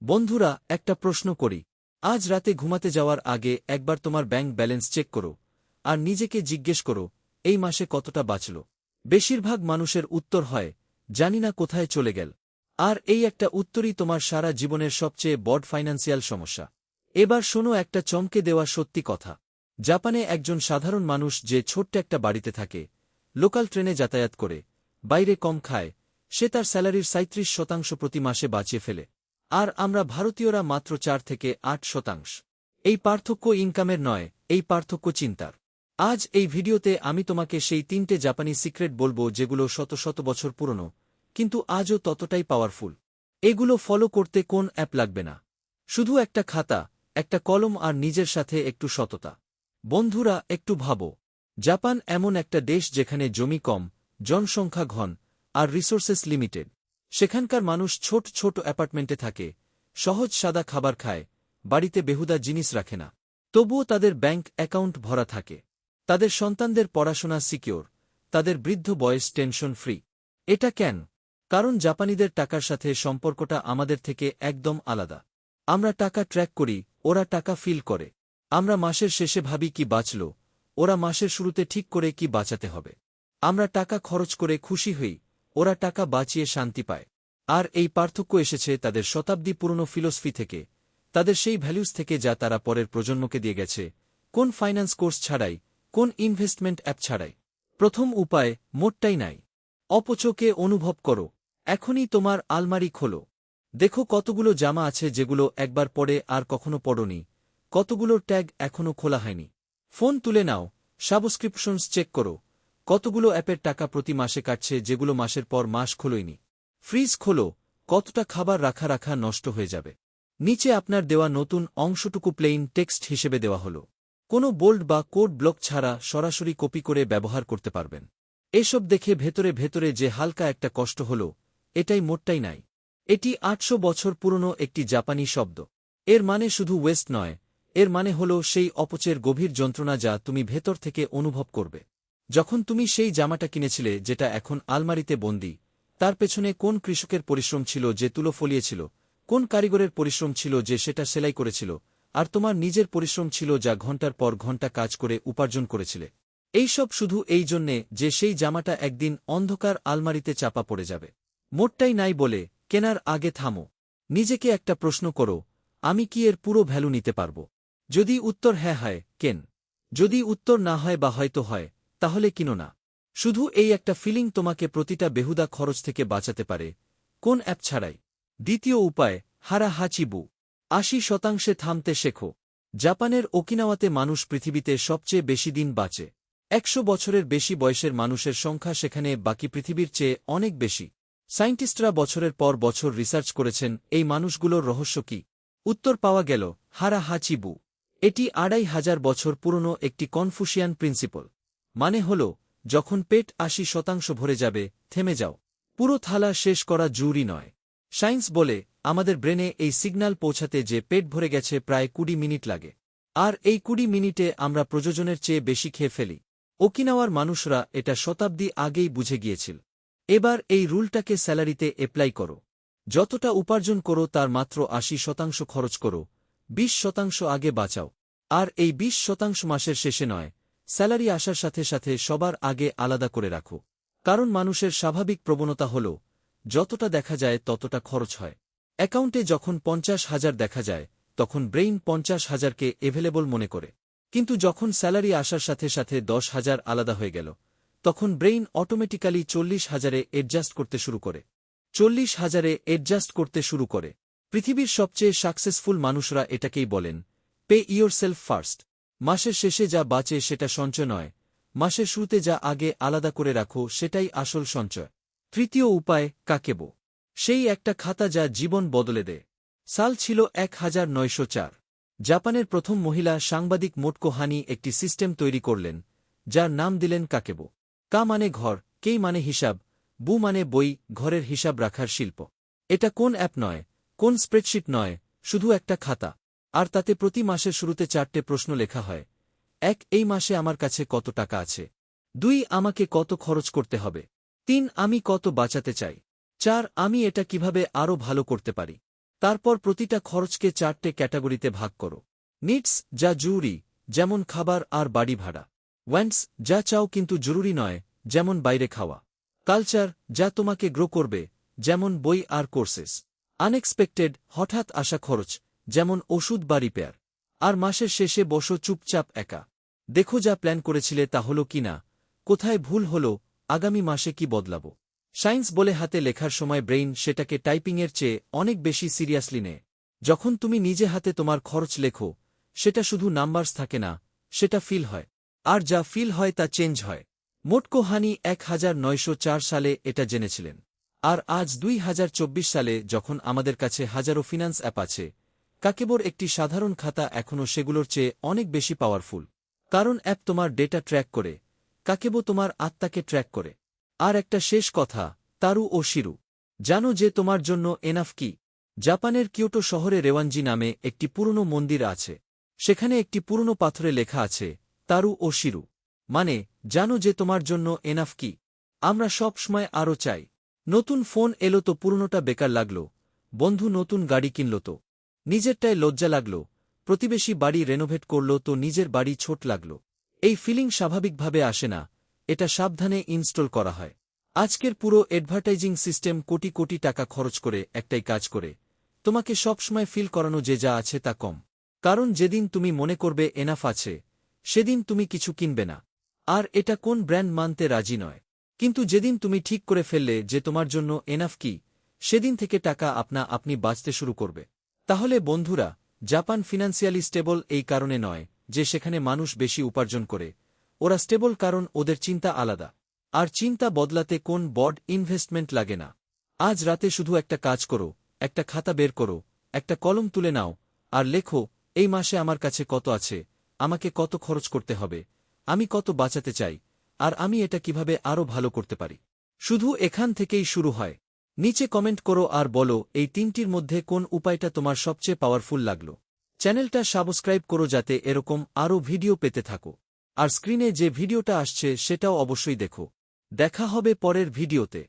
বন্ধুরা, একটা প্রশ্ন করি। আজ রাতে ঘুমাতে যাওয়ার আগে একবার তোমার ব্যাংক ব্যালেন্স চেক করো আর নিজেকে জিজ্ঞেস করো, এই মাসে কতটা বাঁচল। বেশিরভাগ মানুষের উত্তর হয়, জানি না কোথায় চলে গেল। আর এই একটা উত্তরই তোমার সারা জীবনের সবচেয়ে বড় ফাইন্যান্সিয়াল সমস্যা। এবার শোনো একটা চমকে দেওয়া সত্যি কথা। জাপানে একজন সাধারণ মানুষ যে ছোট্ট একটা বাড়িতে থাকে, লোকাল ট্রেনে যাতায়াত করে, বাইরে কম খায়, সে তার স্যালারির ৩৭% প্রতি মাসে বাঁচিয়ে ফেলে। আর আমরা ভারতীয়রা মাত্র ৪ থেকে ৮%। এই পার্থক্য ইনকামের নয়, এই পার্থক্য চিন্তার। আজ এই ভিডিওতে আমি তোমাকে সেই ৩টে জাপানি সিক্রেট বলবো যেগুলো শত শত বছর পুরনো, কিন্তু আজও ততটাই পাওয়ারফুল। এগুলো ফলো করতে কোন অ্যাপ লাগবে না, শুধু একটা খাতা, একটা কলম আর নিজের সাথে একটু সততা। বন্ধুরা, একটু ভাবো, জাপান এমন একটা দেশ যেখানে জমি কম, জনসংখ্যা ঘন, আর রিসোর্সেস লিমিটেড। সেখানকার মানুষ ছোট ছোট অ্যাপার্টমেন্টে থাকে, সহজ সাদা খাবার খায়, বাড়িতে বেহুদা জিনিস রাখে না। তবুও তাদের ব্যাংক অ্যাকাউন্ট ভরা থাকে। তাদের সন্তানদের পড়াশোনা সিকিওর, তাদের বৃদ্ধ বয়স টেনশন ফ্রি। এটা কেন? কারণ জাপানিদের টাকার সাথে সম্পর্কটা আমাদের থেকে একদম আলাদা। আমরা টাকা ট্র্যাক করি, ওরা টাকা ফিল করে। আমরা মাসের শেষে ভাবি কি বাঁচল, ওরা মাসের শুরুতে ঠিক করে কি বাঁচাতে হবে। আমরা টাকা খরচ করে খুশি হই, ওরা টাকা বাঁচিয়ে শান্তি পায়। আর এই পার্থক্য এসেছে তাদের শতাব্দী পুরনো ফিলোসফি থেকে, তাদের সেই ভ্যালুস থেকে যা তারা পরের প্রজন্মকে দিয়ে গেছে, কোন ফাইন্যান্স কোর্স ছাড়াই, কোন ইনভেস্টমেন্ট অ্যাপ ছাড়াই। প্রথম উপায়, মোটটাই নাই। অপচকে অনুভব করো। এখনই তোমার আলমারি খোলো। দেখো কতগুলো জামা আছে যেগুলো একবার পরে আর কখনো পরোনি, কতগুলোর ট্যাগ এখনও খোলা হয়নি। ফোন তুলে নাও, সাবস্ক্রিপশনস চেক করো, কতগুলো অ্যাপের টাকা প্রতি মাসে কাটছে যেগুলো মাসের পর মাস খোলোইনি। ফ্রিজ খোলো, কতটা খাবার রাখা নষ্ট হয়ে যাবে। নিচে আপনার দেওয়া নতুন অংশটুকু প্লেইন টেক্সট হিসেবে দেওয়া হলো, কোনো বোল্ড বা কোড ব্লক ছাড়া সরাসরি কপি করে ব্যবহার করতে পারবেন। এসব দেখে ভেতরে ভেতরে যে হালকা একটা কষ্ট হল, এটাই মোটটাই নাই। এটি ৮০০ বছর পুরনো একটি জাপানি শব্দ। এর মানে শুধু ওয়েস্ট নয়, এর মানে হল সেই অপচের গভীর যন্ত্রণা যা তুমি ভেতর থেকে অনুভব করবে। যখন তুমি সেই জামাটা কিনেছিলে যেটা এখন আলমারিতে বন্দী, তার পেছনে কোন কৃষকের পরিশ্রম ছিল যে তুলো ফলিয়েছিল, কোন কারিগরের পরিশ্রম ছিল যে সেটা সেলাই করেছিল, আর তোমার নিজের পরিশ্রম ছিল যা ঘণ্টার পর ঘণ্টা কাজ করে উপার্জন করেছিলে। এইসব শুধু এই জন্যে যে সেই জামাটা একদিন অন্ধকার আলমারিতে চাপা পড়ে যাবে। মোটটাই নাই বলে কেনার আগে থামো। নিজেকে একটা প্রশ্ন করো, আমি কি এর পুরো ভ্যালু নিতে পারব? যদি উত্তর হ্যাঁ হয়, কেন? যদি উত্তর না হয় বা হয়তো হয়, তাহলে কিনো না। শুধু এই একটা ফিলিং তোমাকে প্রতিটা বেহুদা খরচ থেকে বাঁচাতে পারে, কোন অ্যাপ ছাড়াই। দ্বিতীয় উপায়, হারা হাচিবু। ৮০% থামতে শেখো। জাপানের ওকিনাওয়াতে মানুষ পৃথিবীতে সবচেয়ে বেশি দিন বাঁচে। ১০০ বছরের বেশি বয়সের মানুষের সংখ্যা সেখানে বাকি পৃথিবীর চেয়ে অনেক বেশি। সায়েন্টিস্টরা বছরের পর বছর রিসার্চ করেছেন এই মানুষগুলোর রহস্য কি। উত্তর পাওয়া গেল, হারা হাচিবু। এটি ২৫০০ বছর পুরনো একটি কনফুসিয়ান প্রিন্সিপল। মানে হল, যখন পেট ৮০% ভরে যাবে, থেমে যাও। পুরো থালা শেষ করা জরুরি নয়। সায়েন্স বলে, আমাদের ব্রেনে এই সিগন্যাল পৌঁছাতে যে পেট ভরে গেছে প্রায় ২০ মিনিট লাগে। আর এই ২০ মিনিটে আমরা প্রয়োজনের চেয়ে বেশি খেয়ে ফেলি। ওকিনাওয়ার মানুষরা এটা শতাব্দী আগেই বুঝে গিয়েছিল। এবার এই রুলটাকে স্যালারিতে অ্যাপ্লাই করো। যতটা উপার্জন করো তার মাত্র ৮০% খরচ করো, ২০% আগে বাঁচাও। আর এই ২০% মাসের শেষে নয়, স্যালারি আসার সাথে সাথে সবার আগে আলাদা করে রাখো। কারণ মানুষের স্বাভাবিক প্রবণতা হল, যতটা দেখা যায় ততটা খরচ হয়। অ্যাকাউন্টে যখন ৫০,০০০ দেখা যায়, তখন ব্রেইন ৫০,০০০কে এভেলেবল মনে করে। কিন্তু যখন স্যালারি আসার সাথে সাথে ১০,০০০ আলাদা হয়ে গেল, তখন ব্রেইন অটোমেটিক্যালি ৪০,০০০-এ অ্যাডজাস্ট করতে শুরু করে। ৪০,০০০-এ অ্যাডজাস্ট করতে শুরু করে। পৃথিবীর সবচেয়ে সাকসেসফুল মানুষরা এটাকেই বলেন, পে ইয়োরসেলফ ফার্স্ট। মাসের শেষে যা বাঁচে সেটা সঞ্চয় নয়, মাসের শুরুতে যা আগে আলাদা করে রাখো সেটাই আসল সঞ্চয়। তৃতীয় উপায়, কাকেবো। সেই একটা খাতা যা জীবন বদলে দেয়। সাল ছিল ১৯০৪। জাপানের প্রথম মহিলা সাংবাদিক মোটকো হানি একটি সিস্টেম তৈরি করলেন, যার নাম দিলেন কাকেবো। কা মানে ঘর, কেই মানে হিসাব, বু মানে বই, ঘরের হিসাব রাখার শিল্প। এটা কোন অ্যাপ নয়, কোন স্প্রেডশিট নয়, শুধু একটা খাতা। আর তাতে প্রতি মাসের শুরুতে ৪টে প্রশ্ন লেখা হয়। ১, এই মাসে আমার কাছে কত টাকা আছে। ২, আমাকে কত খরচ করতে হবে। ৩, আমি কত বাঁচাতে চাই। ৪, আমি এটা কিভাবে আরও ভালো করতে পারি। তারপর প্রতিটা খরচকে 4টে ক্যাটাগরিতে ভাগ করো। নিডস, যা জরুরি, যেমন খাবার আর বাড়ি ভাড়া। ওয়ান্টস, যা চাও কিন্তু জরুরি নয়, যেমন বাইরে খাওয়া। কালচার, যা তোমাকে গ্রো করবে, যেমন বই আর কোর্সেস। আনএক্সপেক্টেড, হঠাৎ আসা খরচ, যেমন ওষুধ বা রিপেয়ার। আর মাসের শেষে বসো চুপচাপ একা। দেখো যা প্ল্যান করেছিলে তা হলো কিনা, কোথায় ভুল হলো, আগামী মাসে কি বদলাবো। সায়েন্স বলে হাতে লেখার সময় ব্রেইন সেটাকে টাইপিংয়ের চেয়ে অনেক বেশি সিরিয়াসলি নেয়। যখন তুমি নিজে হাতে তোমার খরচ লেখো, সেটা শুধু নাম্বারস থাকে না, সেটা ফিল হয়। আর যা ফিল হয় তা চেঞ্জ হয়। মোটকো হানি 1904 সালে এটা জেনেছিলেন। আর আজ 2024 সালে যখন আমাদের কাছে হাজারো ফিন্যান্স অ্যাপ আছে, কাকেবোর একটি সাধারণ খাতা এখনও সেগুলোর চেয়ে অনেক বেশি পাওয়ারফুল। কারণ অ্যাপ তোমার ডেটা ট্র্যাক করে, কাকেবো তোমার আত্মাকে ট্র্যাক করে। আর একটা শেষ কথা, তারু ও শিরু, জানো যে তোমার জন্য এনাফ কি? জাপানের কিয়োটো শহরে রেওয়ানজি নামে একটি পুরনো মন্দির আছে। সেখানে একটি পুরনো পাথরে লেখা আছে, তারু ও শিরু। মানে, জানো যে তোমার জন্য এনাফ কি? আমরা সব সময় আরও চাই। নতুন ফোন এলো তো পুরনোটা বেকার লাগল, বন্ধু নতুন গাড়ি কিনল তো নিজেরটায় লজ্জা লাগল, প্রতিবেশী বাড়ি রেনোভেট করল তো নিজের বাড়ি ছোট লাগল। এই ফিলিং স্বাভাবিকভাবে আসে না, এটা সাবধানে ইনস্টল করা হয়। আজকের পুরো অ্যাডভার্টাইজিং সিস্টেম কোটি কোটি টাকা খরচ করে একটাই কাজ করে, তোমাকে সবসময় ফিল করানো যে যা আছে তা কম। কারণ যেদিন তুমি মনে করবে এনাফ আছে, সেদিন তুমি কিছু কিনবে না। আর এটা কোন ব্র্যান্ড মানতে রাজি নয়। কিন্তু যেদিন তুমি ঠিক করে ফেললে যে তোমার জন্য এনাফ কি, সেদিন থেকে টাকা আপনা আপনি বাঁচতে শুরু করবে। তাহলে বন্ধুরা, জাপান ফিনান্সিয়ালি স্টেবল এই কারণে নয় যে সেখানে মানুষ বেশি উপার্জন করে, ওরা স্টেবল কারণ ওদের চিন্তা আলাদা। আর চিন্তা বদলাতে কোন বড় ইনভেস্টমেন্ট লাগে না। আজ রাতে শুধু একটা কাজ করো, একটা খাতা বের করো, একটা কলম তুলে নাও, আর লেখো, এই মাসে আমার কাছে কত আছে, আমাকে কত খরচ করতে হবে, আমি কত বাঁচাতে চাই, আর আমি এটা কিভাবে আরও ভালো করতে পারি। শুধু এখান থেকেই শুরু হয়। নিচে কমেন্ট করো আর বলো এই তিনটির মধ্যে কোন উপায়টা তোমার সবচেয়ে পাওয়ারফুল লাগলো। চ্যানেলটা সাবস্ক্রাইব করো যাতে এরকম আরও ভিডিও পেতে থাকো। আর স্ক্রিনে যে ভিডিওটা আসছে সেটাও অবশ্যই দেখো। দেখা হবে পরের ভিডিওতে।